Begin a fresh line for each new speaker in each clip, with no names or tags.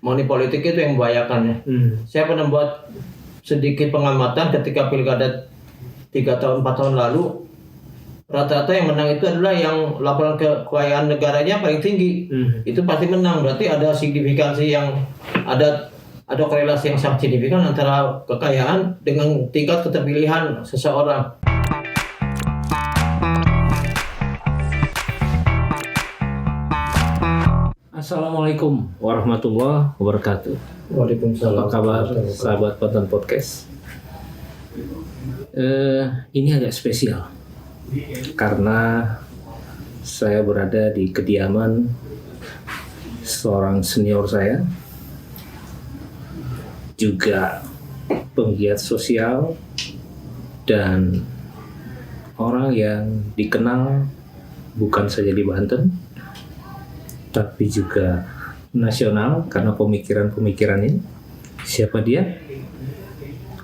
money politik itu yang membahayakan ya. Saya pernah buat sedikit pengamatan ketika pilkada 3 tahun 4 tahun lalu, rata-rata yang menang itu adalah yang laporan kekayaan negaranya paling tinggi. Itu pasti menang, berarti ada signifikansi yang ada korelasi yang sangat signifikan antara kekayaan dengan tingkat keterpilihan seseorang.
Assalamualaikum warahmatullahi wabarakatuh.
Waalaikumsalam.
Apa kabar sahabat Pantan Podcast? Ini agak spesial karena saya berada di kediaman seorang senior saya, juga penggiat sosial dan orang yang dikenal bukan saja di Banten tapi juga nasional karena pemikiran-pemikirannya. Siapa dia?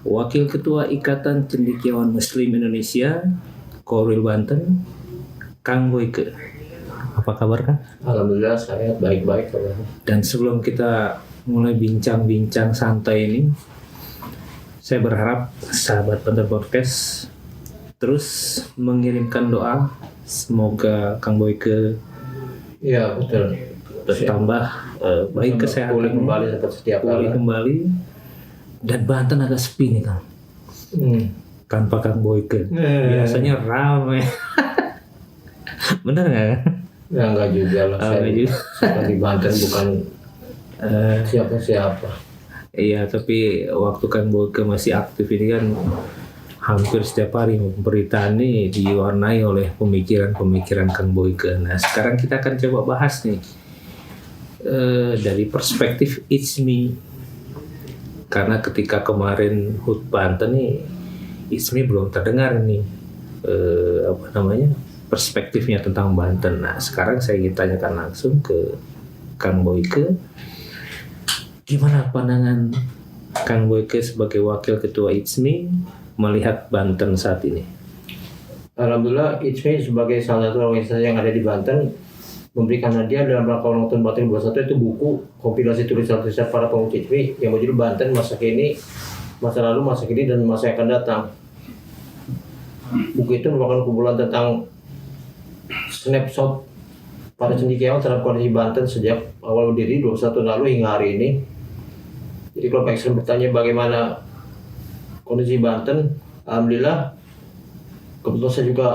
Wakil Ketua Ikatan Cendekiawan Muslim Indonesia, Korwil Banten, Kang Boyke. Apa kabar, Kang?
Alhamdulillah saya baik-baik.
Dan sebelum kita mulai bincang-bincang santai ini, saya berharap sahabat Pantan Podcast terus mengirimkan doa semoga Kang Boyke bertambah baik kesehatan,
pulih kembali seperti setiap kali.
Kembali. Dan Banten agak sepi nih, Kang. Tanpa Kang Boyke. Biasanya ramai. Bener nggak?
Ya enggak juga lah. Saya di Banten bukan siapa-siapa.
Iya, tapi waktu Kang Boyke masih aktif ini kan hampir setiap hari pemberitaan ini diwarnai oleh pemikiran-pemikiran Kang Boyke. Nah, sekarang kita akan coba bahas nih dari perspektif It's Me. Karena ketika kemarin HUT Banten nih, It's Me belum terdengar nih perspektifnya tentang Banten. Nah, sekarang saya ingin tanyakan langsung ke Kang Boyke, gimana pandangan Kang Boyke sebagai wakil ketua It's Me melihat Banten saat ini?
Alhamdulillah, It's Me sebagai salah satu organisasi yang ada di Banten memberikan hadiah dalam rangka ulang tahun Banten 21 itu buku kompilasi tulisan-tulisan para pengungsi It's Me yang berjudul Banten Masa Kini, Masa Lalu, Masa Kini, dan Masa yang akan datang. Buku itu merupakan kumpulan tentang snapshot para cendekiawan terhadap kondisi Banten sejak awal berdiri 21 tahun lalu hingga hari ini. Jadi kalau Pak Ekstrim bertanya bagaimana kondisi Banten, alhamdulillah kebetulan saya juga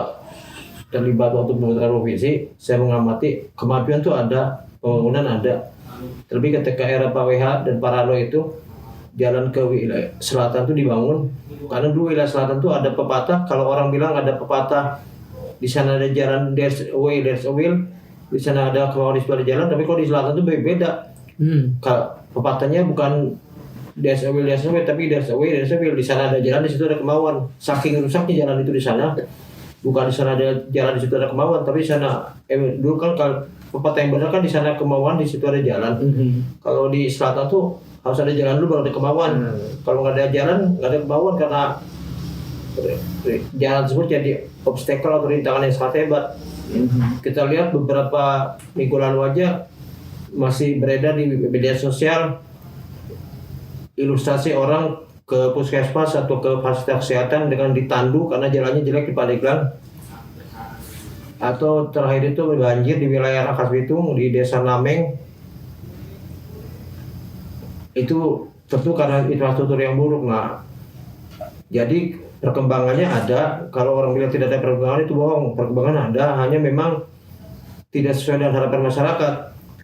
terlibat waktu pembentukan provinsi. Saya mengamati kemajuan itu ada, pembangunan ada. Terlebih ketika era Pak WH dan Pak Rano itu jalan ke wilayah selatan itu dibangun, karena dulu wilayah selatan itu ada pepatah, kalau orang bilang ada pepatah di sana ada jalan, there's a way, there's a will, di sana ada kemauan, di situ ada jalan, tapi kalau di selatan itu beda. Pepatahnya bukan there's a will, there's a way, tapi there's a way, there's a will. Di sana ada jalan, di situ ada kemauan. Saking rusaknya jalan itu di sana, bukan di sana ada jalan, di situ ada kemauan, tapi di sana dulu kan kalau pepatah yang benar kan di sana kemauan, di situ ada jalan. Kalau di selatan tuh harus ada jalan dulu baru ada kemauan. Kalau nggak ada jalan, nggak ada kemauan, karena jalan tersebut jadi obstacle atau rintangan yang sangat hebat. Kita lihat beberapa minggu lalu aja masih beredar di media sosial ilustrasi orang ke puskesmas atau ke fasilitas kesehatan dengan ditandu karena jalannya jelek di Pandeglang. Atau terakhir itu banjir di wilayah Rangkas Bitung di Desa Nameng. Itu tentu karena infrastruktur yang buruk. Nah, jadi perkembangannya ada. Kalau orang bilang tidak ada perkembangan itu bohong. Perkembangan ada, hanya memang tidak sesuai dengan harapan masyarakat.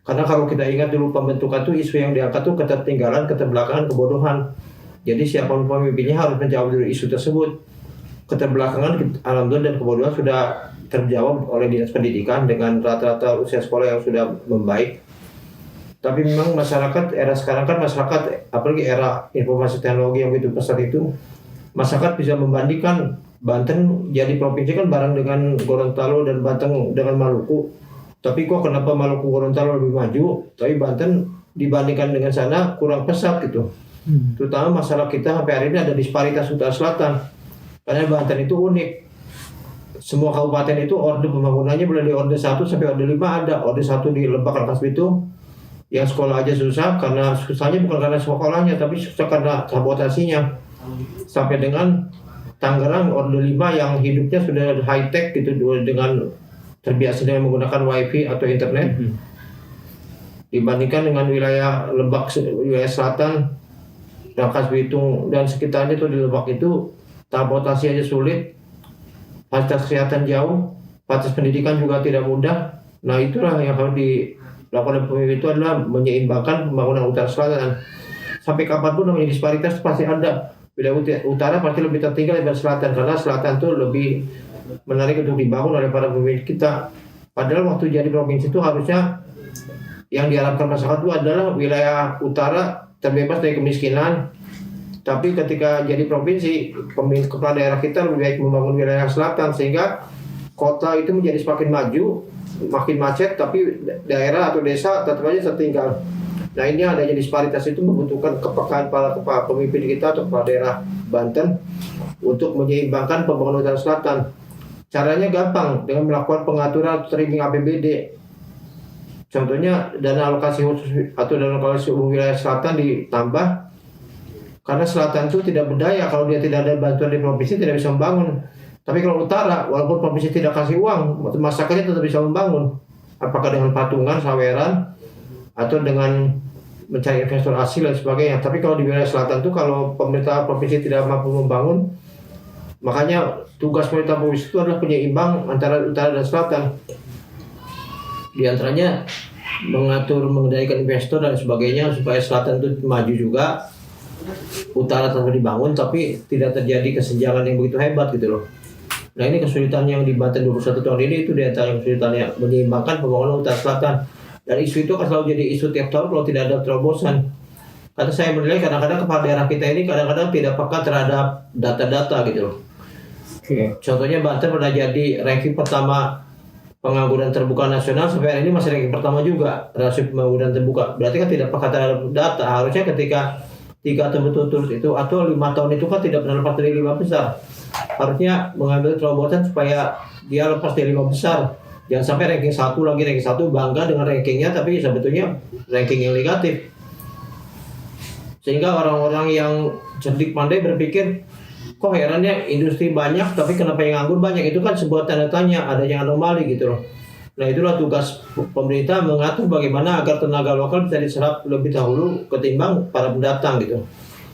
Karena kalau kita ingat dulu pembentukan itu isu yang diangkat itu ketertinggalan, keterbelakangan, kebodohan. Jadi siapapun pemimpinnya harus menjawab dari isu tersebut. Keterbelakangan, alhamdulillah, dan kebodohan sudah terjawab oleh Dinas Pendidikan dengan rata-rata usia sekolah yang sudah membaik. Tapi memang masyarakat era sekarang kan masyarakat, apalagi era informasi teknologi yang begitu pesat itu, masyarakat bisa membandingkan Banten jadi provinsi kan bareng dengan Gorontalo dan Banten dengan Maluku. Tapi kok kenapa Maluku Gorontalo lebih maju, tapi Banten dibandingkan dengan sana kurang pesat gitu. Terutama masalah kita sampai hari ini ada disparitas utara selatan. Karena Banten itu unik. Semua kabupaten itu orde pembangunannya mulai dari orde 1 sampai orde 5 ada. Orde 1 di Lebak Rangkas Bitung, Yang sekolah aja susah, karena susahnya bukan karena sekolahnya, tapi susah karena sabotasinya. Sampai dengan Tangerang Orde 5 yang hidupnya sudah high tech gitu, dengan terbiasa dengan menggunakan wifi atau internet, dibandingkan dengan wilayah Lebak, wilayah selatan, Rangkas Bitung dan sekitarnya. Itu di Lebak itu sabotasi aja sulit, fasilitas kesehatan jauh, fasilitas pendidikan juga tidak mudah. Nah itulah yang harus dilakukan oleh pemimpin, itu adalah menyeimbangkan pembangunan utara selatan. Sampai kapanpun namanya disparitas pasti ada. Wilayah utara pasti lebih tertinggal daripada selatan, karena selatan tuh lebih menarik untuk dibangun oleh para pemimpin kita. Padahal waktu jadi provinsi itu harusnya yang diharapkan masyarakat itu adalah wilayah utara terbebas dari kemiskinan. Tapi ketika jadi provinsi, kepala daerah kita lebih baik membangun wilayah selatan, sehingga kota itu menjadi semakin maju, makin macet, tapi daerah atau desa tetap aja tertinggal. Nah ini adanya disparitas itu membutuhkan kepekaan para pemimpin kita atau kepala daerah Banten untuk menyeimbangkan pembangunan utara selatan. Caranya gampang, dengan melakukan pengaturan trimming APBD. Contohnya dana alokasi khusus atau dana alokasi umum wilayah selatan ditambah, karena selatan itu tidak berdaya, kalau dia tidak ada bantuan di provinsi tidak bisa membangun. Tapi kalau utara, walaupun provinsi tidak kasih uang, masyarakatnya tetap bisa membangun. Apakah dengan patungan, saweran, atau dengan mencari investor asing dan sebagainya. Tapi kalau di wilayah selatan itu, kalau pemerintah provinsi tidak mampu membangun, makanya tugas pemerintah provinsi itu adalah penyeimbang antara utara dan selatan. Di antaranya mengatur, mengendalikan investor dan sebagainya supaya selatan itu maju juga, utara tetap dibangun, tapi tidak terjadi kesenjangan yang begitu hebat gitu loh. Nah ini kesulitan yang di Banten 21 tahun ini, itu di antara kesulitannya menyeimbangkan pembangunan utara selatan. Dan isu itu akan selalu jadi isu tiap tahun kalau tidak ada terobosan. Karena saya menilai kadang-kadang kepala daerah kita ini kadang-kadang tidak peka terhadap data-data gitu loh. Contohnya Banten pernah jadi ranking pertama pengangguran terbuka nasional, sampai hari ini masih ranking pertama juga rasio pengangguran terbuka. Berarti kan tidak peka terhadap data. Harusnya ketika 3 tahun berturut-turut itu atau 5 tahun itu kan tidak pernah lepas dari 5 besar. Harusnya mengambil terobosan supaya dia lepas dari 5 besar. Jangan sampai ranking 1 lagi, ranking 1 bangga dengan rankingnya, tapi sebetulnya ranking yang negatif. Sehingga orang-orang yang cerdik pandai berpikir, kok herannya industri banyak tapi kenapa yang nganggur banyak. Itu kan sebuah tanda tanya, ada yang anomali gitu loh. Nah itulah tugas pemerintah, mengatur bagaimana agar tenaga lokal bisa diserap lebih dahulu ketimbang para pendatang gitu.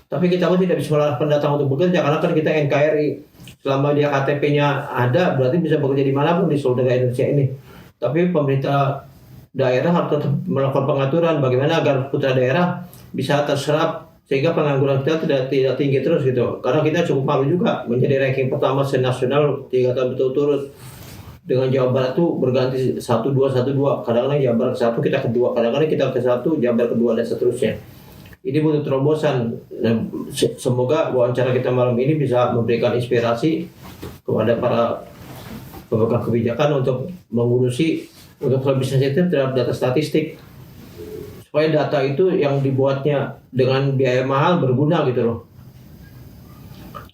Tapi kita pun tidak bisa melarang pendatang untuk bekerja, karena kan kita NKRI. Selama dia KTP-nya ada, berarti bisa bekerja dimanapun di seluruh negara Indonesia ini. Tapi pemerintah daerah harus tetap melakukan pengaturan bagaimana agar putra daerah bisa terserap, sehingga pengangguran kita tidak tinggi terus gitu. Karena kita cukup malu juga menjadi ranking pertama senasional 3 tahun berturut-turut. Dengan Jawa Barat tuh berganti 1-2, 1-2. Kadang-kadang Jawa Barat 1, kita kedua. Kadang-kadang kita ke 1, Jawa Barat kedua, dan seterusnya. Ini butuh terobosan. Dan semoga wawancara kita malam ini bisa memberikan inspirasi kepada para pemegang kebijakan untuk mengurusi, untuk lebih sensitif terhadap data statistik, supaya data itu yang dibuatnya dengan biaya mahal berguna gitu loh.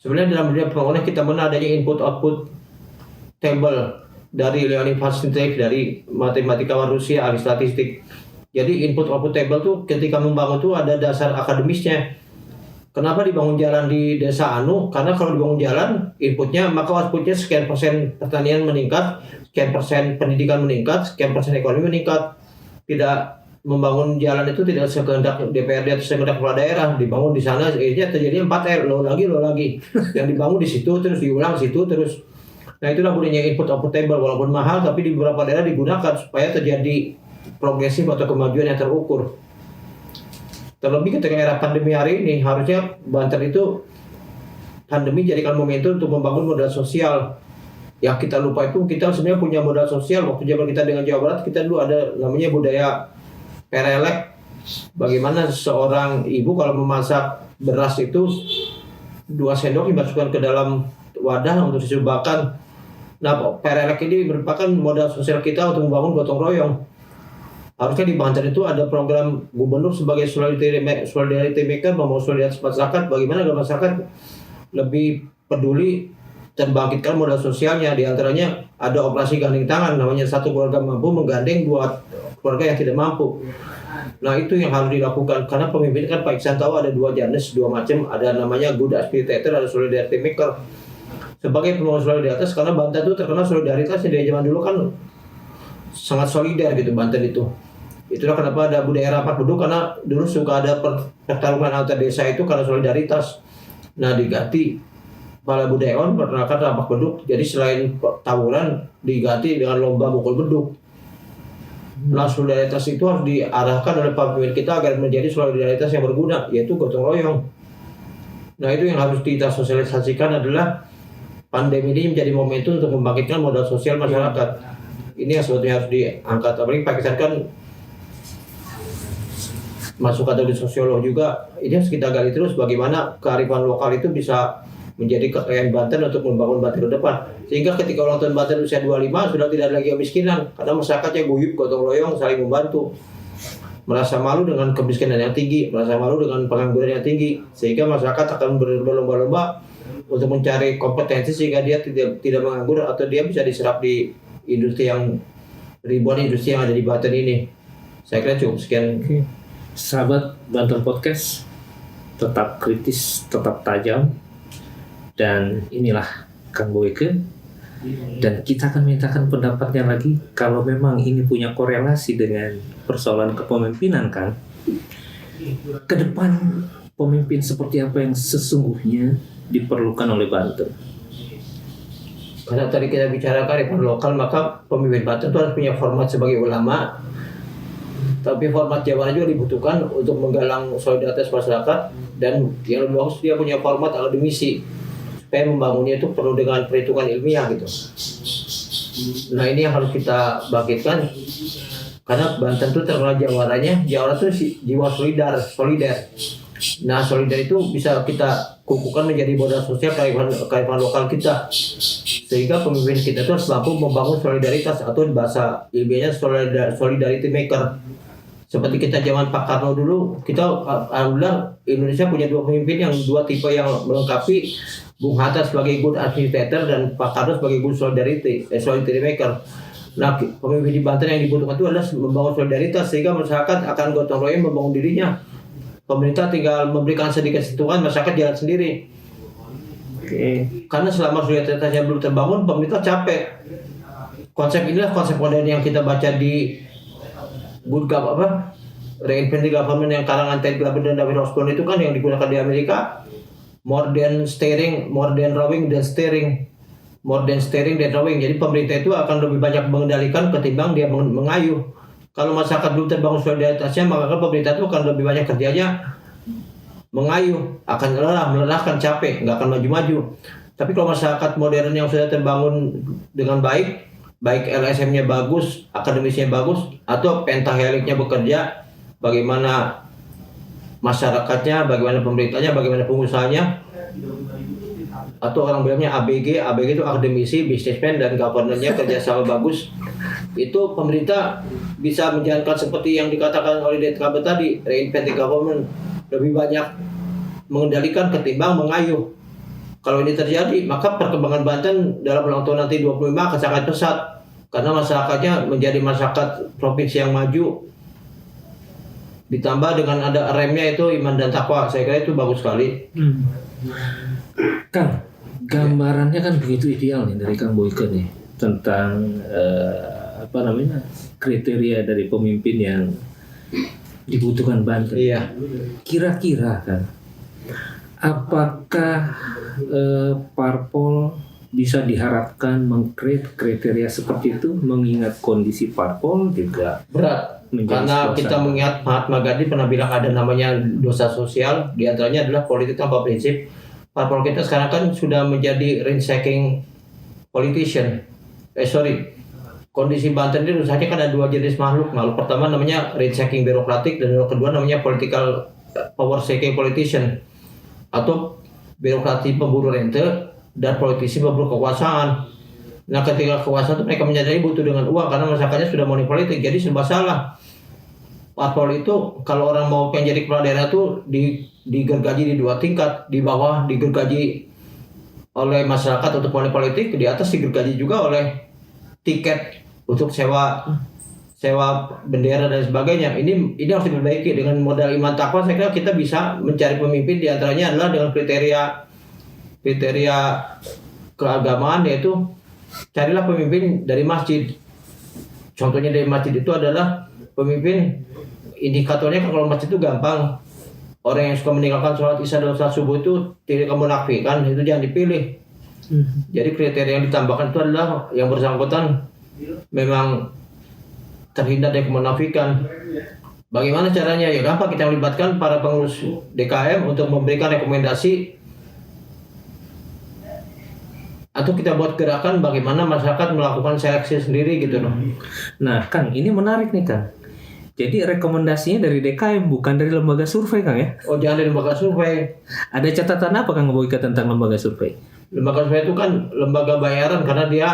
Sebenarnya dalam dunia pembangunan kita mengenal adanya input-output table dari Leonid Vasiliev, dari matematikawan Rusia, ahli statistik. Jadi input-output table tuh ketika membangun tuh ada dasar akademisnya. Kenapa dibangun jalan di desa Anu? Karena kalau dibangun jalan, inputnya, maka outputnya sekian persen pertanian meningkat, sekian persen pendidikan meningkat, sekian persen ekonomi meningkat. Tidak membangun jalan itu tidak sekehendak DPRD atau sekehendak kepala daerah. Dibangun di sana, akhirnya terjadi 4R, lo lagi. Yang dibangun di situ, terus diulang situ, terus. Nah itulah gunanya input-output table, walaupun mahal, tapi di beberapa daerah digunakan supaya terjadi progresif atau kemajuan yang terukur. Terlebih ketika era pandemi hari ini, harusnya Banten itu pandemi jadikan momentum untuk membangun modal sosial. Yang kita lupa itu, kita sebenarnya punya modal sosial. Waktu zaman kita dengan Jawa Barat, kita dulu ada namanya budaya perelek. Bagaimana seorang ibu kalau memasak beras itu 2 sendok dimasukkan ke dalam wadah untuk disumbangkan. Nah, perelek ini merupakan modal sosial kita untuk membangun gotong royong. Harusnya di Banten itu ada program gubernur sebagai solidarity maker, membangun solidaritas masyarakat. Bagaimana agar masyarakat lebih peduli dan bangkitkan modal sosialnya. Di antaranya ada operasi gandeng tangan, namanya satu keluarga mampu menggandeng 2 keluarga yang tidak mampu. Nah itu yang harus dilakukan karena pemimpin kan Pak Iksan tahu ada dua jenis, dua macam, ada namanya good facilitator, ada solidarity maker. Sebagai pembangun solidaritas karena Banten itu terkenal solidaritasnya dari zaman dulu kan sangat solidar gitu Banten itu. Itulah kenapa ada budaya rapat beduk karena dulu suka ada pertarungan antar desa itu karena solidaritas. Nah diganti kepala budayawan perkenalkan rampak beduk. Jadi selain tawuran diganti dengan lomba mukul beduk. Nah solidaritas itu harus diarahkan oleh pemimpin kita agar menjadi solidaritas yang berguna, yaitu gotong royong. Nah itu yang harus kita sosialisasikan adalah pandemi ini menjadi momentum untuk membangkitkan modal sosial masyarakat. Ini yang sebetulnya harus diangkat. Apalagi Pak Iksan kan masuk kategori sosiolog juga. Ini harus kita gali terus bagaimana kearifan lokal itu bisa menjadi kekayaan Banten untuk membangun Banten ke depan. Sehingga ketika ulang tahun Banten usia 25 sudah tidak ada lagi kemiskinan karena masyarakatnya guyup, gotong royong, saling membantu. Merasa malu dengan kemiskinan yang tinggi, merasa malu dengan pengangguran yang tinggi, sehingga masyarakat akan berlomba-lomba untuk mencari kompetensi sehingga dia tidak menganggur atau dia bisa diserap di industri yang ribuan industri yang ada di Banten ini. Saya kira cukup sekian.
Sahabat Banten Podcast, tetap kritis, tetap tajam, dan inilah Kang Boyke. Dan kita akan mintakan pendapatnya lagi kalau memang ini punya korelasi dengan persoalan kepemimpinan kan. Ke depan pemimpin seperti apa yang sesungguhnya diperlukan oleh Banten?
Karena tadi kita bicara kearifan lokal, maka pemimpin Banten itu harus punya format sebagai ulama. Tapi format jabatan juga dibutuhkan untuk menggalang solidaritas masyarakat, dan yang lebih bagus dia punya format akademisi supaya membangunnya itu perlu dengan perhitungan ilmiah gitu. Nah ini yang harus kita bangkitkan karena Banten itu terkenal jawarannya, jawara itu jiwa solidar. Nah solidar itu bisa kita kukuhkan menjadi modal sosial kearifan lokal kita, sehingga pemimpin kita itu harus mampu membangun solidaritas atau bahasa ilmiahnya solidarity maker. Seperti kita zaman Pak Karno dulu, kita alhamdulillah Indonesia punya dua pemimpin yang dua tipe yang melengkapi, Bung Hatta sebagai good administrator dan Pak Karno sebagai good solidarity maker. Nah, pemimpin di Banten yang dibutuhkan itu adalah membangun solidaritas sehingga masyarakat akan gotong royong membangun dirinya. Pemerintah tinggal memberikan sedikit sentuhan, masyarakat jalan sendiri. Karena selama solidaritasnya belum terbangun, pemerintah capek. Konsep inilah konsep modern yang kita baca di Reinventing Government yang karangan Ted Glaber dan David Osborne itu kan yang digunakan di Amerika. More than rowing than steering. More than steering than rowing. Jadi pemerintah itu akan lebih banyak mengendalikan ketimbang dia mengayuh. Kalau masyarakat belum terbangun solidaritasnya, maka pemerintah itu akan lebih banyak kerjanya mengayuh, akan melelahkan, capek, nggak akan maju-maju. Tapi kalau masyarakat modern yang sudah terbangun dengan baik LSM-nya bagus, akademisnya bagus, atau pentaheliknya bekerja, bagaimana masyarakatnya, bagaimana pemerintahnya, bagaimana pengusahanya, atau orang bilangnya ABG itu akademisi, businessman, dan governornya kerjasama bagus, itu pemerintah bisa menjalankan seperti yang dikatakan oleh Ted Glaber tadi, Reinventing Government, lebih banyak mengendalikan ketimbang mengayuh. Kalau ini terjadi, maka perkembangan Banten dalam ulang tahun nanti 25 akan sangat pesat. Karena masyarakatnya menjadi masyarakat provinsi yang maju. Ditambah dengan ada remnya itu iman dan takwa. Saya kira itu bagus sekali.
Kang, gambarannya kan begitu ideal nih dari Kang Boyke nih. Tentang kriteria dari pemimpin yang dibutuhkan Banten.
Iya.
Kira-kira kan, apakah parpol bisa diharapkan mengkreat kriteria seperti itu, mengingat kondisi parpol juga
berat. Karena kita mengingat Mahatma Gandhi pernah bilang ada namanya dosa sosial, diantaranya adalah politik tanpa prinsip. Parpol kita sekarang kan sudah menjadi ransaking politician. Kondisi Banten ini rusaknya kan ada dua jenis makhluk. Makhluk pertama namanya ransaking birokratik dan yang kedua namanya political power seeking politician atau birokrasi pemburu rente dan politisi pemburu kekuasaan. Nah ketika kekuasaan itu mereka menyadari butuh dengan uang karena masyarakatnya sudah money politik, jadi serba salah. Parpol itu kalau orang mau pengen jadi kepala daerah itu digergaji di dua tingkat, di bawah digergaji oleh masyarakat untuk money politik, di atas digergaji juga oleh tiket untuk sewa sewa bendera dan sebagainya. Ini harus diperbaiki dengan modal iman takwa. Saya kira kita bisa mencari pemimpin, diantaranya adalah dengan kriteria keagamaan, yaitu carilah pemimpin dari masjid. Contohnya dari masjid itu adalah pemimpin, indikatornya kalau masjid itu gampang. Orang yang suka meninggalkan sholat isya dan sholat subuh itu tidak kemunafikan, itu jangan dipilih. Jadi kriteria yang ditambahkan itu adalah yang bersangkutan memang terhindar dari kemunafikan. Bagaimana caranya? Ya gampang, kita melibatkan para pengurus DKM untuk memberikan rekomendasi, atau kita buat gerakan bagaimana masyarakat melakukan seleksi sendiri gitu loh.
Nah, Kang, ini menarik nih, Kang. Jadi rekomendasinya dari DKM, bukan dari lembaga survei, Kang ya?
Oh, jangan dari lembaga survei.
Ada catatan apa, Kang Boyke, tentang lembaga survei?
Lembaga survei itu kan lembaga bayaran, karena dia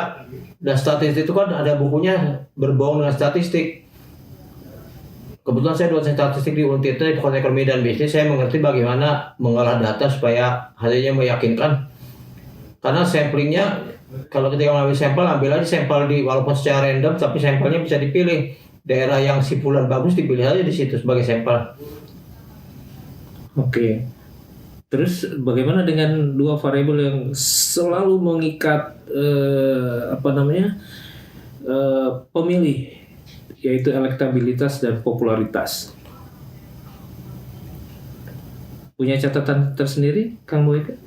dan statistik itu kan ada bukunya berbohong dengan statistik. Kebetulan saya dosen statistik di Untirta di Fakultas Ekonomi dan Bisnis. Saya mengerti bagaimana mengolah data supaya hasilnya meyakinkan. Karena samplingnya, kalau ketika mengambil sampel, ambil aja sampel walaupun secara random, tapi sampelnya bisa dipilih. Daerah yang sipulan bagus dipilih aja di situ sebagai sampel.
Oke. Terus bagaimana dengan dua variabel yang selalu mengikat pemilih, yaitu elektabilitas dan popularitas? Punya catatan tersendiri, Kang Boyke?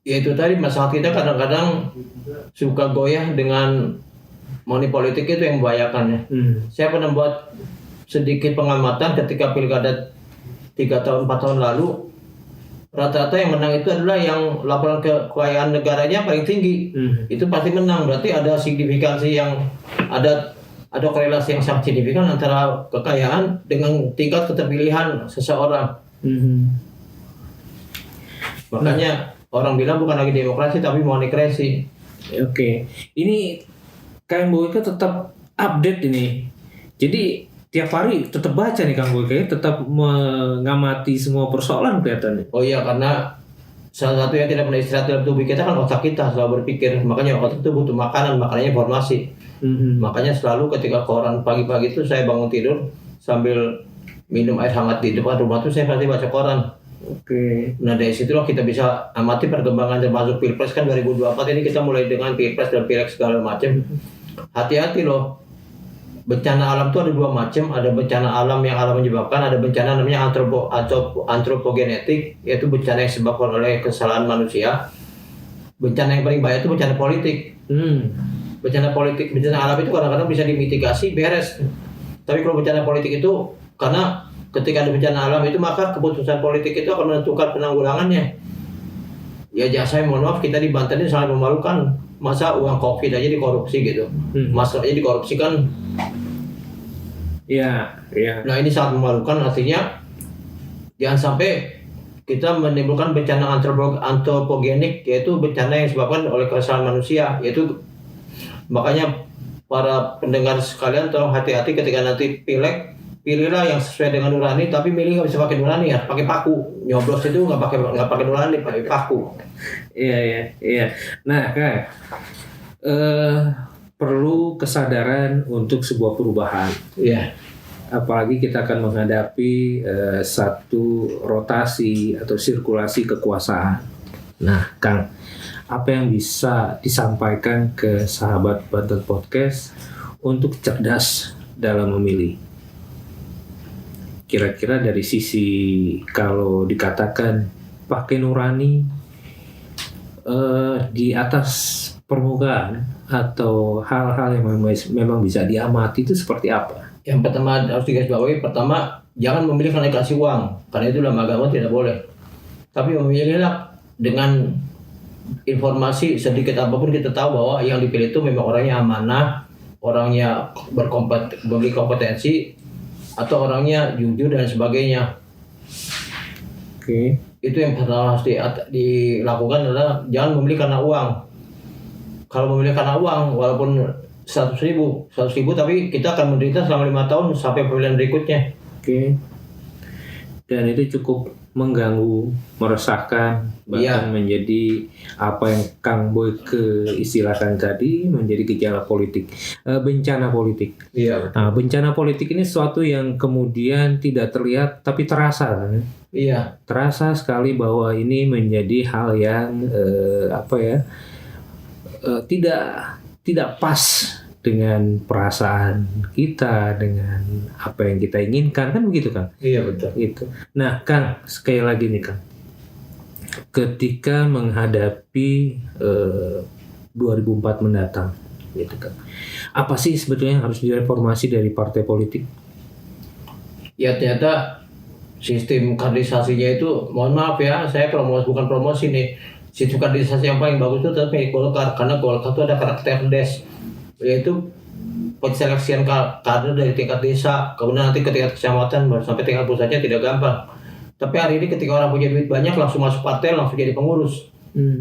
Ya itu tadi, masalah kita kadang-kadang suka goyah dengan money politik, itu yang membahayakan ya. Saya pernah buat sedikit pengamatan ketika pilkada 3 tahun 4 tahun lalu, rata-rata yang menang itu adalah yang laporan kekayaan negaranya paling tinggi. Itu pasti menang, berarti ada signifikansi yang ada korelasi yang sangat signifikan antara kekayaan dengan tingkat keterpilihan seseorang. Makanya orang bilang bukan lagi demokrasi tapi monokrasi.
Oke. Ini Kang Boyke tetap update ini. Jadi tiap hari tetap baca nih Kang Boyke, tetap mengamati semua persoalan kelihatannya.
Oh iya, karena salah satu yang tidak pernah istirahat dalam tubuh kita kan otak kita, selalu berpikir. Makanya otak itu butuh makanan, makanannya informasi. Makanya selalu ketika koran pagi-pagi itu saya bangun tidur sambil minum air hangat di depan rumah tuh saya pasti baca koran.
Oke.
Nah dari situlah kita bisa amati perkembangan termasuk Pilpres kan 2024 ini, kita mulai dengan Pilpres dan Pileg segala macam. Hati-hati loh. Bencana alam itu ada dua macam, ada bencana alam yang alam menyebabkan, ada bencana namanya antropogenetik, yaitu bencana yang disebabkan oleh kesalahan manusia. Bencana yang paling bahaya itu bencana politik. Bencana politik, bencana alam itu kadang-kadang bisa dimitigasi, beres. Tapi kalau bencana politik itu, karena ketika ada bencana alam itu maka keputusan politik itu akan menentukan penanggulangannya. Ya saya mohon maaf, kita di Banten ini sangat memalukan. Masa uang COVID aja dikorupsi gitu, masker aja dikorupsi kan.
Iya.
Nah ini sangat memalukan, artinya jangan sampai kita menimbulkan bencana antropogenik, yaitu bencana yang disebabkan oleh kesalahan manusia. Yaitu makanya para pendengar sekalian tolong hati-hati ketika nanti Pileg, pilihlah yang sesuai dengan nurani, tapi milih nggak bisa pakai nurani ya, pakai paku. Nyoblos itu nggak pakai nurani, pakai paku.
Iya. Nah, Kak, perlu kesadaran untuk sebuah perubahan.
Iya.
Apalagi kita akan menghadapi satu rotasi atau sirkulasi kekuasaan. Nah, Kang, apa yang bisa disampaikan ke sahabat Banten Podcast untuk cerdas dalam memilih? Kira-kira dari sisi kalau dikatakan pakai nurani di atas permukaan atau hal-hal yang memang bisa diamati itu seperti apa?
Yang pertama harus digarisbawahi, pertama jangan memilih karena dikasih uang, karena itu dalam agama tidak boleh. Tapi memilihlah dengan informasi sedikit apapun, kita tahu bahwa yang dipilih itu memang orangnya amanah, orangnya memiliki kompetensi, atau orangnya jujur dan sebagainya.
Oke.
Itu yang pertama harus dilakukan adalah jangan memilih karena uang. Kalau memilih karena uang, walaupun 100.000 tapi kita akan menderita selama 5 tahun sampai pemilihan berikutnya.
Oke. dan itu cukup mengganggu, meresahkan, bahkan menjadi apa yang Kang Boyke istilahkan tadi menjadi gejala politik, bencana politik.
Iya.
Nah, bencana politik ini sesuatu yang kemudian tidak terlihat tapi terasa kan?
Iya.
Terasa sekali bahwa ini menjadi hal yang tidak pas dengan perasaan kita, dengan apa yang kita inginkan, kan begitu Kang?
Iya betul.
Gitu. Nah Kang, sekali lagi nih Kang, ketika menghadapi 2004 mendatang, gitu kan, apa sih sebetulnya yang harus direformasi dari partai politik?
Ya ternyata sistem kaderisasinya itu, mohon maaf ya, saya bukan promosi nih. Sistem kaderisasi yang paling bagus itu tetap milik Golkar, karena Golkar itu ada karakter des, yaitu penseleksian kader dari tingkat desa, kemudian nanti ke tingkat kecamatan, baru sampai tingkat pusatnya tidak gampang. Tapi hari ini ketika orang punya duit banyak langsung masuk partai, langsung jadi pengurus,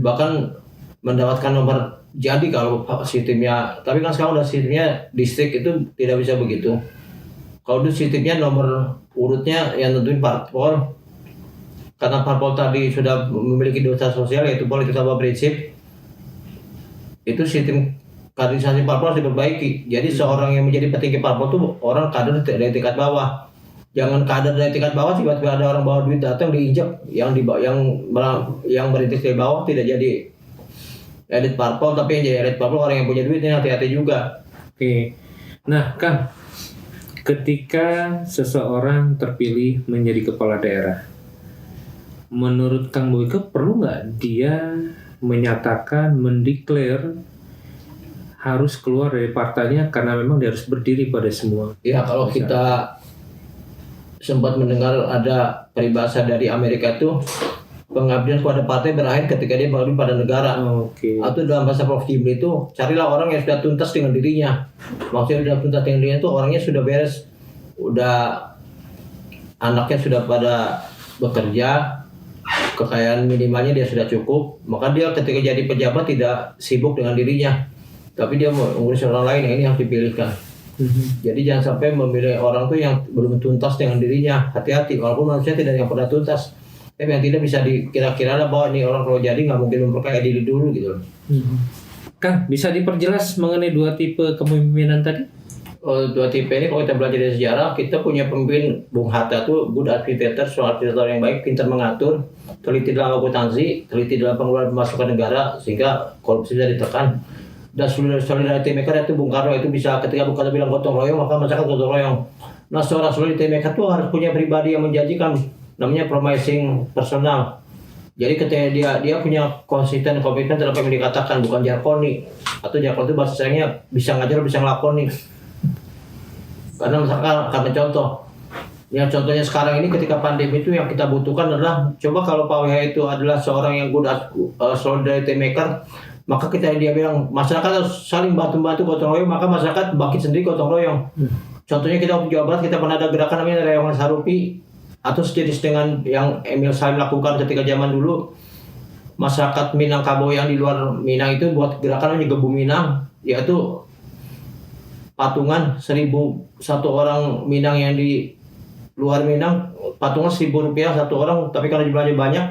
bahkan mendapatkan nomor jadi kalau sistemnya. Tapi kan sekarang udah sistemnya distrik, itu tidak bisa begitu. Kalau dulu sistemnya nomor urutnya yang tentuin parpol, karena parpol tadi sudah memiliki dosa sosial yaitu politik tanpa prinsip, itu sistem kaderisasi parpol harus diperbaiki. Jadi seorang yang menjadi petinggi parpol itu orang kader dari tingkat bawah. Jangan kader dari tingkat bawah tiba-tiba ada orang bawa duit datang diinjak, yang merintis dari bawah tidak jadi elit parpol, tapi yang jadi elit parpol orang yang punya duit. Ini hati-hati juga.
Oke. Nah Kang, ketika seseorang terpilih menjadi kepala daerah, menurut Kang Boyke perlu nggak dia menyatakan, mendeklar harus keluar dari partainya karena memang dia harus berdiri pada semua?
Ya, kalau kita sempat mendengar ada peribahasa dari Amerika tuh, pengabdian kepada partai berakhir ketika dia mengabdi pada negara.
Oke.
Atau dalam bahasa Prof. Jimli itu, carilah orang yang sudah tuntas dengan dirinya. Maksudnya sudah tuntas dengan dirinya itu orangnya sudah beres, udah anaknya sudah pada bekerja, kekayaan minimalnya dia sudah cukup, maka dia ketika jadi pejabat tidak sibuk dengan dirinya, tapi dia mau ngurus orang lain. Yang ini harus dipilihkan. Jadi jangan sampai memilih orang tuh yang belum tuntas dengan dirinya. Hati-hati, walaupun manusia tidak yang pernah tuntas, tapi yang tidak bisa dikira-kira lah bahwa ini orang kalau jadi nggak mungkin memperkaya diri dulu gitu.
Kang, bisa diperjelas mengenai dua tipe kepemimpinan tadi?
Dua tipe ini kalau kita belajar dari sejarah, kita punya pemimpin Bung Hatta tuh good architector, seorang arsitektur yang baik, pintar mengatur, teliti dalam akuntansi, teliti dalam pengeluaran pemasukan negara sehingga korupsi bisa ditekan. Dan solidarity maker itu Bung Karno itu bisa, ketika Bung Karno bilang gotong royong maka masyarakat gotong royong. Nah seorang solidarity maker itu harus punya pribadi yang menjanjikan, namanya promising personal. Jadi ketika dia punya konsisten komitmen terhadap apa yang dikatakan, bukan jargoni. Atau jargon itu bahasa sayangnya bisa ngajar bisa ngelakoni. Karena misalkan karena contoh, yang contohnya sekarang ini ketika pandemi itu yang kita butuhkan adalah, coba kalau Pak WH itu adalah seorang yang good solidarity maker, maka kita dia bilang masyarakat harus saling bantu-bantu gotong royong, maka masyarakat bangkit sendiri gotong royong. Contohnya kita di Jawa Barat, kita pernah ada gerakan namanya Rewangan Sarupi, atau sejenis dengan yang Emil Salim lakukan ketika zaman dulu. Masyarakat Minangkabau yang di luar Minang itu buat gerakan namanya Gebu Minang, yaitu patungan 1.000 satu orang Minang yang di luar Minang, patungan Rp1.000 satu orang, tapi kalau jumlahnya banyak.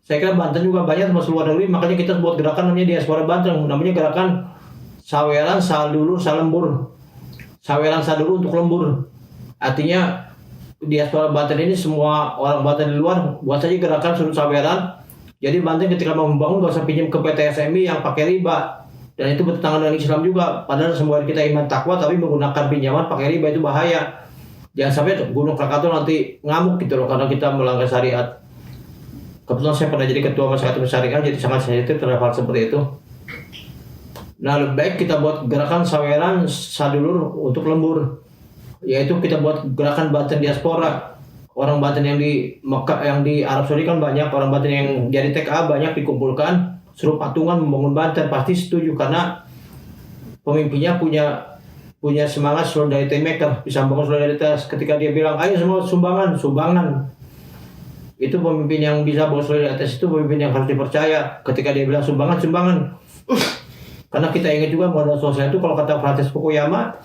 Saya kira Banten juga banyak termasuk luar negeri, makanya kita buat gerakan namanya diaspora Banten, namanya gerakan Saweran Sadulur Salembur. Saweran Sadulur untuk lembur. Artinya diaspora Banten ini semua orang Banten di luar buat saja gerakan suruh saweran. Jadi Banten ketika mau membangun gak usah pinjam ke PT SMI yang pakai riba. Dan itu bertentangan dengan Islam juga. Padahal semua kita iman takwa tapi menggunakan pinjaman pakai riba itu bahaya. Jangan sampai Gunung Krakatau nanti ngamuk gitu loh karena kita melanggar syariat. Kebetulan saya pernah jadi ketua masyarakat syariah, jadi sangat sensitif terhadap hal seperti itu. Nah lebih baik kita buat gerakan saweran sadulur untuk lembur, yaitu kita buat gerakan Banten diaspora. Orang Banten yang di Mekah, yang di Arab Saudi kan banyak, orang Banten yang jadi TKA banyak dikumpulkan, suruh patungan membangun Banten, pasti setuju karena pemimpinnya punya semangat solidarity maker, bisa membangun solidaritas. Ketika dia bilang ayo semua sumbangan, itu pemimpin yang bisa bawa solidaritas, itu pemimpin yang harus dipercaya. Ketika dia bilang sumbangan, karena kita ingat juga modal sosial itu, kalau kata Francis Fukuyama,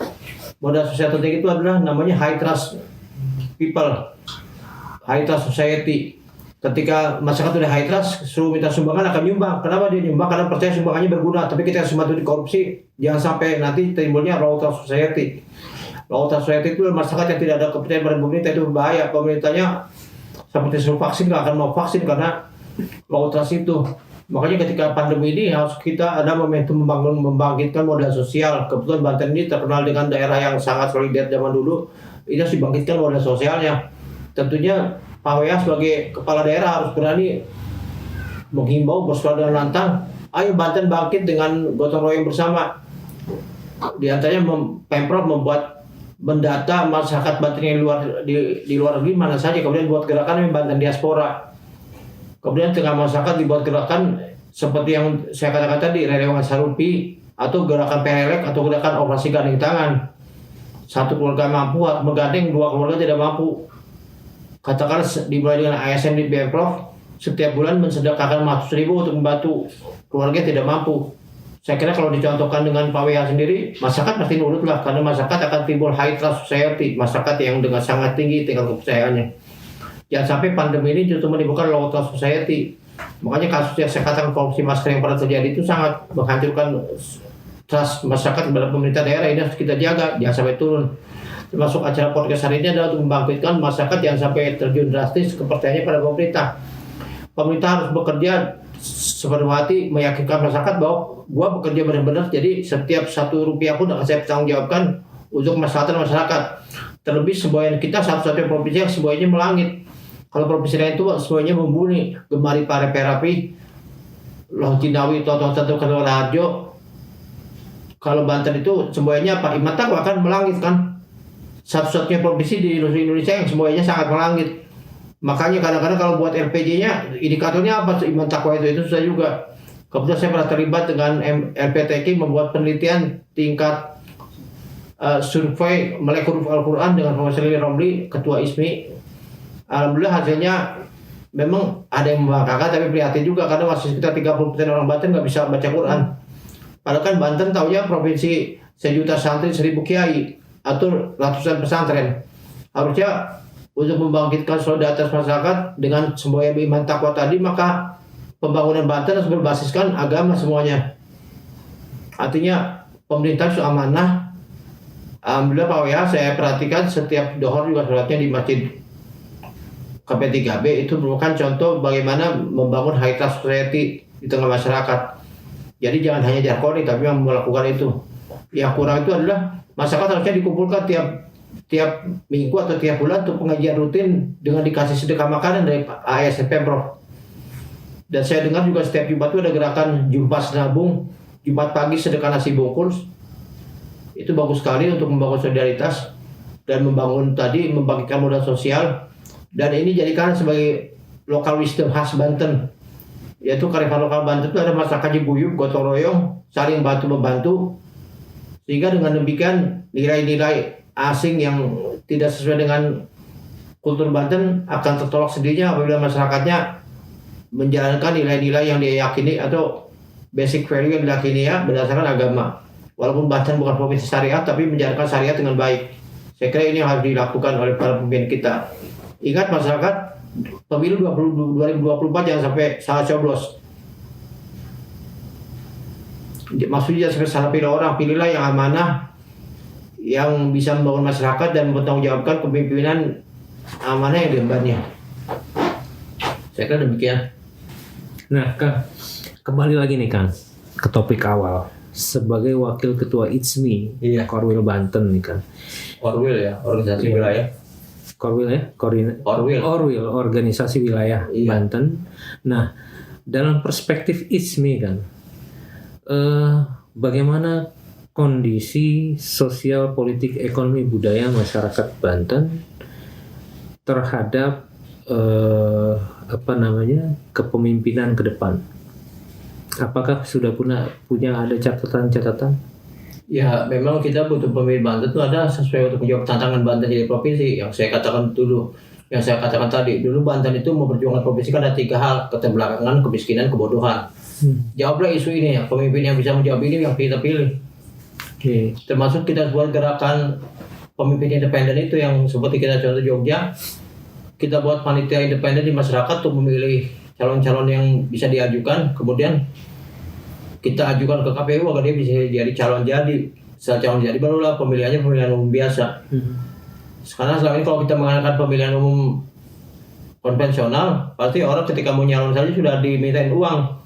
modal sosial tertinggi itu adalah namanya high trust people. high trust society. Ketika masyarakat sudah high trust, suruh minta sumbangan akan nyumbang. Kenapa dia nyumbang? Karena percaya sumbangannya berguna. Tapi kita sempat di korupsi, jangan sampai nanti timbulnya low trust society. Low trust society itu masyarakat yang tidak ada kepercayaan pada pemerintah, itu berbahaya. Pemerintahnya seperti suruh vaksin nggak akan mau vaksin karena low trust itu. Makanya ketika pandemi ini harus kita ada momentum membangkitkan modal sosial. Kebetulan Banten ini terkenal dengan daerah yang sangat solider zaman dulu. Ini harus dibangkitkan modal sosialnya. Tentunya Pak WA sebagai kepala daerah harus berani menghimbau bersuara dengan lantang, ayo Banten bangkit dengan gotong royong bersama. Di antaranya Pemprov membuat mendata masyarakat Banten yang di luar negeri mana saja, kemudian buat gerakan Banten diaspora. Kemudian tengah masyarakat dibuat gerakan seperti yang saya katakan tadi, relawan Sarupi atau gerakan PLX atau gerakan operasi gandeng tangan. Satu keluarga mampu menggandeng, dua keluarga tidak mampu. Katakanlah dimulai dengan ASN di Pemprov, setiap bulan mensedekahkan 100.000 untuk membantu keluarga yang tidak mampu. Saya kira kalau dicontohkan dengan Pak WA sendiri, masyarakat pasti nurut lah, karena masyarakat akan timbul high trust society, masyarakat yang dengan sangat tinggi tingkat kepercayaannya. Jangan sampai pandemi ini justru menimbulkan low trust society. Makanya kasus yang saya katakan korupsi masker yang pernah terjadi itu sangat menghancurkan trust masyarakat kepada pemerintah daerah. Ini harus kita jaga, jangan sampai turun. Termasuk acara podcast hari ini adalah untuk membangkitkan masyarakat yang sampai terjun drastis kepercayaannya pada pemerintah. Pemerintah harus bekerja sepenuh hati meyakinkan masyarakat bahwa gua bekerja benar-benar, jadi setiap 1 rupiah pun akan saya pertanggungjawabkan untuk masyarakat. Terlebih semboyan kita satu-satunya provinsi yang semboyannya melangit. Kalau provinsi lain itu semboyannya membuni, Gemari Pare-Perapi, Loh Cinawi, Toto Ketua Raharjo. Kalau Banten itu semboyannya apa? Iman Takwa kan melangit kan. Satu-satunya provinsi di Indonesia yang semuanya sangat melangit. Makanya kadang-kadang kalau buat LPJ-nya indikatornya apa? Iman Takwa itu susah juga. Kebetulan saya pernah terlibat dengan LPTK membuat penelitian tingkat survei melek huruf Al-Quran dengan Profesor Lili Romli, Ketua ISMI. Alhamdulillah hasilnya memang ada yang membanggakan, tapi prihatin juga karena masih sekitar 30% orang Banten nggak bisa baca Quran. Padahal kan Banten taunya provinsi 1 juta santri, 1.000 kiai atau ratusan pesantren. Harusnya untuk membangkitkan solidaritas masyarakat dengan semboyan iman takwa tadi, maka pembangunan Banten harus berbasiskan agama semuanya. Artinya pemerintah itu amanah. Alhamdulillah Pak WA saya perhatikan setiap dohor juga sholatnya di masjid KP3B, itu merupakan contoh bagaimana membangun high trust society di tengah masyarakat. Jadi jangan hanya diakoni tapi yang melakukan itu. Yang kurang itu adalah masyarakat harusnya dikumpulkan tiap minggu atau tiap bulan untuk pengajian rutin dengan dikasih sedekah makanan dari ASN Pemprov. Dan saya dengar juga setiap Jumat itu ada gerakan Jumat Senabung, Jumat pagi sedekah nasi bungkus. Itu bagus sekali untuk membangun solidaritas dan membangkitkan modal sosial. Dan ini jadikan sebagai lokal wisdom khas Banten. Yaitu kearifan lokal Banten itu ada masyarakat guyub, gotong royong, saling bantu membantu. Sehingga dengan demikian nilai-nilai asing yang tidak sesuai dengan kultur Banten akan tertolak sendirinya apabila masyarakatnya menjalankan nilai-nilai yang dia yakini atau basic value yang diyakini ya berdasarkan agama. Walaupun Banten bukan provinsi syariat tapi menjalankan syariat dengan baik. Saya kira ini harus dilakukan oleh para pemimpin kita. Ingat masyarakat, pemilu 2024 jangan sampai salah coblos. Maksudnya jangan sampai salah pilih orang, pilihlah yang amanah, yang bisa membangun masyarakat dan mempertanggungjawabkan kepemimpinan amanah yang diembannya. Saya kira demikian.
Nah, Kang, kembali lagi nih Kang ke topik awal. Sebagai wakil ketua ITSMI,
Iya.
Korwil Banten nih Kang.
Orwil ya, organisasi
Iya.
wilayah.
Korwil ya, Orwil, organisasi wilayah
Iya.
Banten. Nah, dalam perspektif ITSMI kan, bagaimana kondisi sosial, politik, ekonomi, budaya masyarakat Banten terhadap kepemimpinan ke depan? Apakah sudah punya ada catatan-catatan?
Ya, memang kita butuh pemimpin Banten itu ada sesuai untuk menjawab tantangan Banten jadi provinsi. Yang saya katakan tadi, dulu Banten itu memperjuangkan provinsi kan ada 3 hal: keterbelakangan, kemiskinan, kebodohan. Jawablah isu ini ya, pemimpin yang bisa menjawab ini yang kita pilih.
Okay.
Termasuk kita buat gerakan pemimpin independen itu yang seperti kita contoh Jogja. kita buat panitia independen di masyarakat untuk memilih calon-calon yang bisa diajukan, kemudian kita ajukan ke KPU agar dia bisa jadi calon jadi. Setelah calon jadi barulah pemilihannya pemilihan umum biasa. Sekarang selama ini kalau kita mengadakan pemilihan umum konvensional, pasti orang ketika mau nyalon saja sudah dimintain uang.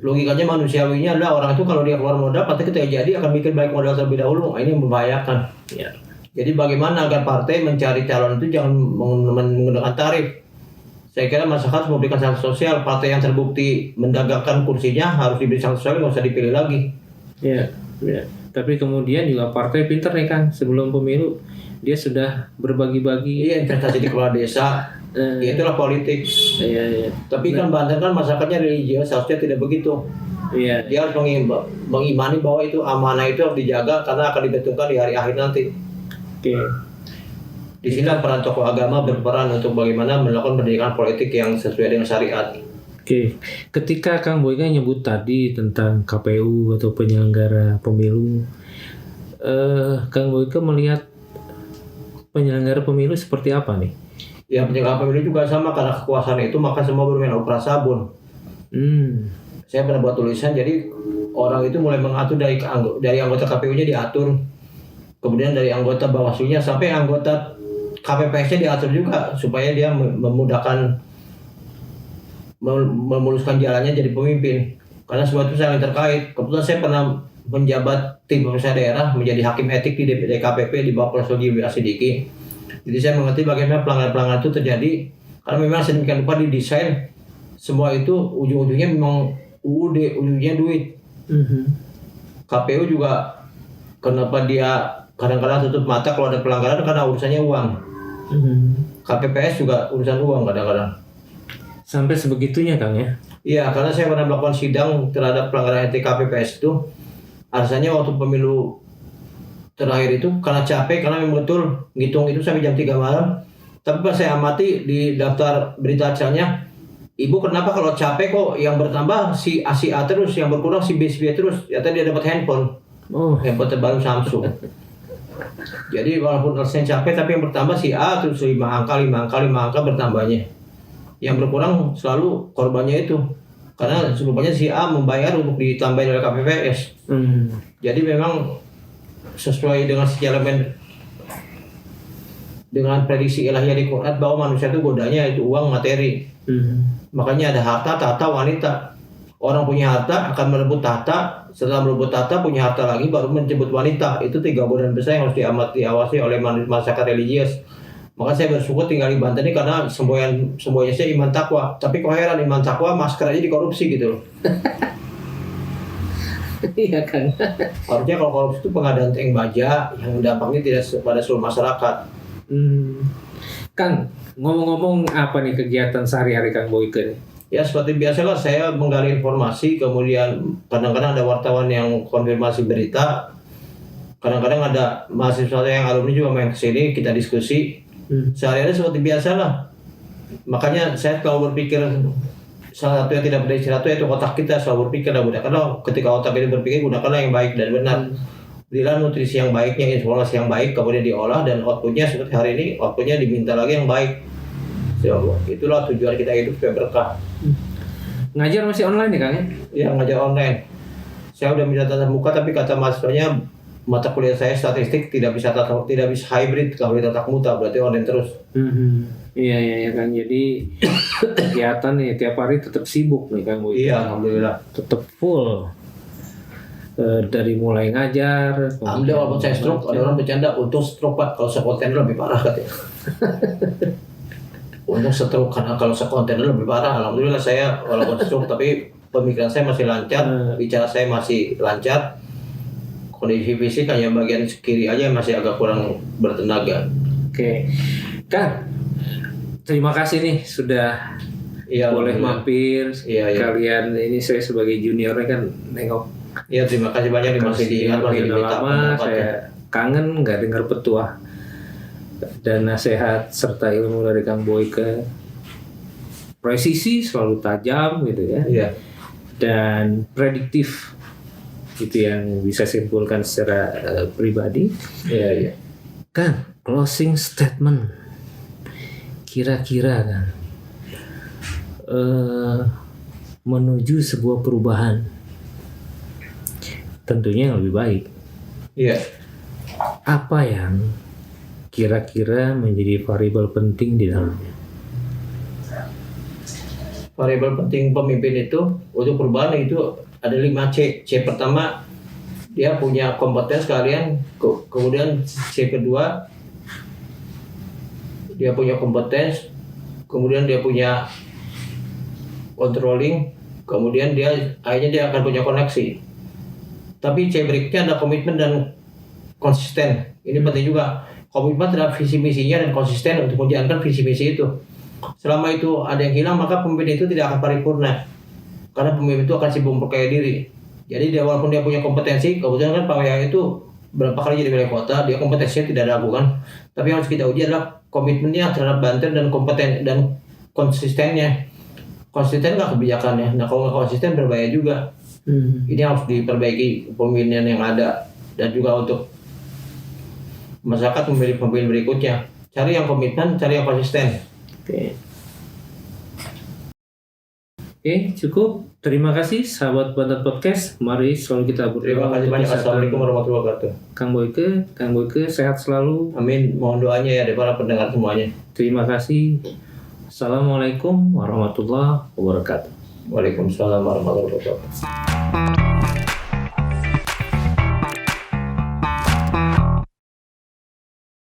Logikanya manusiawinya adalah orang itu kalau dia keluar modal pasti ketika jadi akan mikir baik modal terlebih dahulu. Ini membahayakan.
Ya.
Jadi bagaimana agar partai mencari calon itu jangan menggunakan tarif. Saya kira masyarakat harus memberikan sanksi sosial. Partai yang terbukti mendagangkan kursinya harus diberi sanksi sosial, nggak usah dipilih lagi.
Ya, ya. Tapi kemudian juga partai pinter nih kan, sebelum pemilu dia sudah berbagi-bagi.
Iya, investasi di kepala desa. Itulah politik.
Iya.
Tapi kan Banten kan masyarakatnya religius, seharusnya tidak begitu.
Iya.
Dia harus mengimani bahwa itu amanah itu harus dijaga karena akan dibentukkan di hari akhir nanti.
Oke.
Di sini peran tokoh agama berperan untuk bagaimana melakukan pendidikan politik yang sesuai dengan syariat.
Oke. Ketika Kang Boyka nyebut tadi tentang KPU atau penyelenggara pemilu, Kang Boyka melihat penyelenggara pemilu seperti apa nih?
Ya, penyelenggara pemilu juga sama, karena kekuasaan itu maka semua bermain opera sabun. Saya pernah buat tulisan, jadi orang itu mulai mengatur dari anggota KPU-nya diatur, kemudian dari anggota Bawaslu-nya sampai anggota KPPS-nya diatur juga supaya dia memudahkan, memuluskan jalannya jadi pemimpin. Karena semua itu saling terkait. Kebetulan saya pernah menjabat tim pemerintah daerah menjadi hakim etik di DKPP di bawah Profesor Jimmy Asidiki. Jadi saya mengerti bagaimana pelanggaran-pelanggaran itu terjadi karena memang sedemikian rupa didesain semua itu ujung-ujungnya memang UUD, ujungnya duit. KPU juga kenapa dia kadang-kadang tutup mata kalau ada pelanggaran karena urusannya uang. KPPS juga urusan uang kadang-kadang.
Sampai sebegitunya Kang ya?
Iya, karena saya pernah melakukan sidang terhadap pelanggaran etik KPPS itu. Alasannya waktu pemilu terakhir itu karena capek, karena memang betul ngitung itu sampai jam 3 malam. Tapi pas saya amati di daftar berita acaranya, Ibu kenapa kalau capek kok yang bertambah si A terus, yang berkurang si B terus. Ya tadi dia dapat handphone. Handphone terbaru Samsung. Jadi walaupun saya capek tapi yang bertambah si A terus 5 angka bertambahnya. Yang berkurang selalu korbannya itu. Karena rupanya si A membayar untuk ditambahin oleh KPPS. Jadi memang sesuai dengan sejarah dengan prediksi ilahiyah di Quran bahwa manusia itu godanya itu uang, materi. Makanya ada harta, tahta, wanita. Orang punya harta akan merebut tahta, setelah merebut tahta punya harta lagi baru menjemput wanita. Itu 3 godaan besar yang harus diawasi oleh masyarakat religius. Maka saya bersyukur tinggal di Banten ini karena semboyannya saya iman takwa. Tapi kok heran, iman takwa masker aja dikorupsi gitu loh.
Iya kan.
Harusnya kalau korupsi itu pengadaan tank baja yang dampaknya tidak pada seluruh masyarakat.
Kang, ngomong-ngomong apa nih kegiatan sehari-hari Kang Boyka nih?
Ya seperti biasalah saya menggali informasi, kemudian kadang-kadang ada wartawan yang konfirmasi berita, kadang-kadang ada mahasiswa yang alumni juga main kesini, kita diskusi. Sehari-hari seperti biasalah. Makanya saya kalau berpikir salah satu yang tidak beristirahat itu otak kita selalu berpikir dan gunakanlah ketika otak kita berpikir gunakanlah yang baik dan benar. Berilah nutrisi yang baiknya, informasi yang baik, kemudian diolah dan outputnya seperti hari ini outputnya diminta lagi yang baik. Itulah tujuan kita hidup supaya berkah.
Ngajar masih online ya Kang ya?
Ya ngajar online. Saya udah minta tatap muka tapi kata mahasiswanya mata kuliah saya statistik tidak bisa hybrid, kalau tatap muka berarti online terus.
Iya Kang. Jadi kegiatan nih tiap hari tetap sibuk nih Kang Boyka.
Iya, alhamdulillah.
Tetap full. Dari mulai ngajar.
Alhamdulillah walaupun saya stroke, ada orang bercanda untuk stroke Pak, kalau sekontainer lebih parah katanya. Untuk stroke karena kalau sekontainer lebih parah. Alhamdulillah saya walaupun stroke tapi pemikiran saya masih lancar, bicara saya masih lancar. Kondisi fisik hanya bagian kiri aja masih agak kurang bertenaga.
Oke. Kang, terima kasih nih sudah boleh mampir. Kalian ini saya sebagai juniornya kan nengok.
Iya, terima kasih banyak nih masih diingat, masih diminta
pendapat. Saya kangen nggak dengar petuah dan nasihat serta ilmu dari Kang Boyka. Presisi, selalu tajam gitu ya.
Iya.
Dan prediktif. Itu yang bisa simpulkan secara pribadi.
Iya.
Kang, closing statement. kira-kira kan menuju sebuah perubahan tentunya yang lebih baik.
Iya.
Apa yang kira-kira menjadi variabel penting di dalamnya?
Variabel penting pemimpin itu untuk perubahan itu ada 5 C. C pertama, dia punya kompeten sekalian. Kemudian C kedua, dia punya kompetens. Kemudian dia punya controlling. Kemudian akhirnya dia akan punya koneksi. Tapi C berikutnya ada komitmen dan konsisten. Ini penting juga. Komitmen terhadap visi misinya dan konsisten untuk menjalankan visi misi itu. Selama itu ada yang hilang, maka pemimpin itu tidak akan paripurna. Karena pemimpin itu akan sibuk memperkaya diri. Jadi walaupun dia punya kompetensi, kebetulan kan Pak Wahyang itu berapa kali jadi wali kota, dia kompetensinya tidak ragukan. Tapi yang harus kita uji adalah komitmennya terhadap Banten dan kompeten dan konsistennya. Konsisten nggak kebijakannya. Nah kalau nggak konsisten berbahaya juga. Ini harus diperbaiki pemimpinan yang ada, dan juga untuk masyarakat memilih pemimpin berikutnya. Cari yang komitmen, cari yang konsisten.
Oke, cukup. Terima kasih sahabat Banten Podcast. Mari selalu kita berdoa.
Terima kasih banyak. Assalamualaikum warahmatullahi wabarakatuh.
Kang Boyke sehat selalu.
Amin. Mohon doanya ya dari para pendengar semuanya.
Terima kasih. Assalamualaikum warahmatullahi wabarakatuh.
Waalaikumsalam warahmatullahi wabarakatuh.